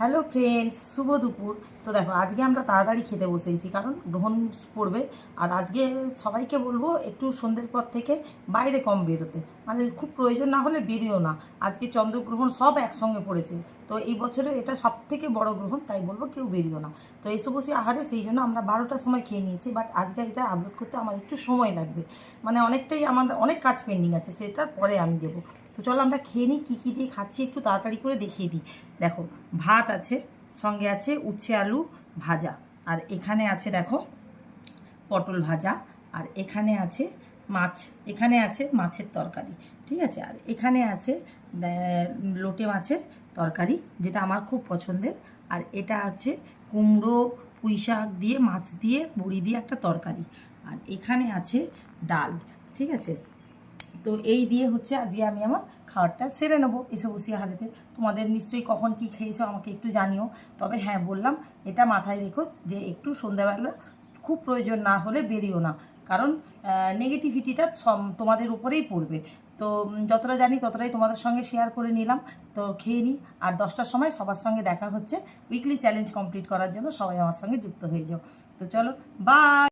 Hello friends, শুভ দুপুর। তো দেখো, আজকে আমরা তাড়াতাড়ি খেতে বসেছি কারণ গ্রহণ পড়বে। আর আজকে সবাইকে বলবো একটু সন্ধ্যের পর থেকে বাইরে কম বেরোতে, মানে খুব প্রয়োজন না হলে বেরিও না। আজকে চন্দ্রগ্রহণ সব একসঙ্গে পড়েছে, তো এই বছরের এটা সব থেকে বড় গ্রহণ, তাই বলবো কেউ বেরিও না। তো এসে বসে আহারে সেই জন্য আমরা 12টার সময় খেয়ে নিয়েছি, বাট আজকে এটা আপলোড করতে আমার একটু সময় লাগবে, মানে অনেকটাই আমার অনেক কাজ পেন্ডিং আছে, সেটার পরে আমি দেবো। তো চলো আমরা খেয়ে নিই, কী কী দিয়ে খাচ্ছি একটু তাড়াতাড়ি করে দেখিয়ে দিই। দেখো, ভাত আছে, সঙ্গে আছে উচ্ছে আলু ভাজা, আর এখানে আছে দেখো পটল ভাজা, আর এখানে আছে মাছ, এখানে আছে মাছের তরকারি, ঠিক আছে। আর এখানে আছে লোটে মাছের তরকারি, যেটা আমার খুব পছন্দের। আর এটা আছে কুমড়ো পুঁই শাক দিয়ে মাছ দিয়ে বড়ি দিয়ে একটা তরকারি। আর এখানে আছে ডাল, ঠিক আছে। তো এই দিয়ে হচ্ছে আজকে আমি আমার খাবারটা সেরে নেবো এসে বসিয়ে হারেতে। তোমাদের নিশ্চয়ই কখন কি খেয়েছো আমাকে একটু জানিও। তবে হ্যাঁ, বললাম এটা মাথায় রেখো যে একটু সন্ধ্যাবেলা খুব প্রয়োজন না হলে বেরিও না, কারণ নেগেটিভিটিটা তোমাদের উপরেই পড়বে। তো যতটা জানি ততটাই তোমাদের সঙ্গে শেয়ার করে নিলাম। তো খেয়ে নিই, আর 10টার সময় সবার সঙ্গে দেখা হচ্ছে উইকলি চ্যালেঞ্জ কমপ্লিট করার জন্য। সবাই আমার সঙ্গে যুক্ত হয়ে যাও। তো চলো, বাই।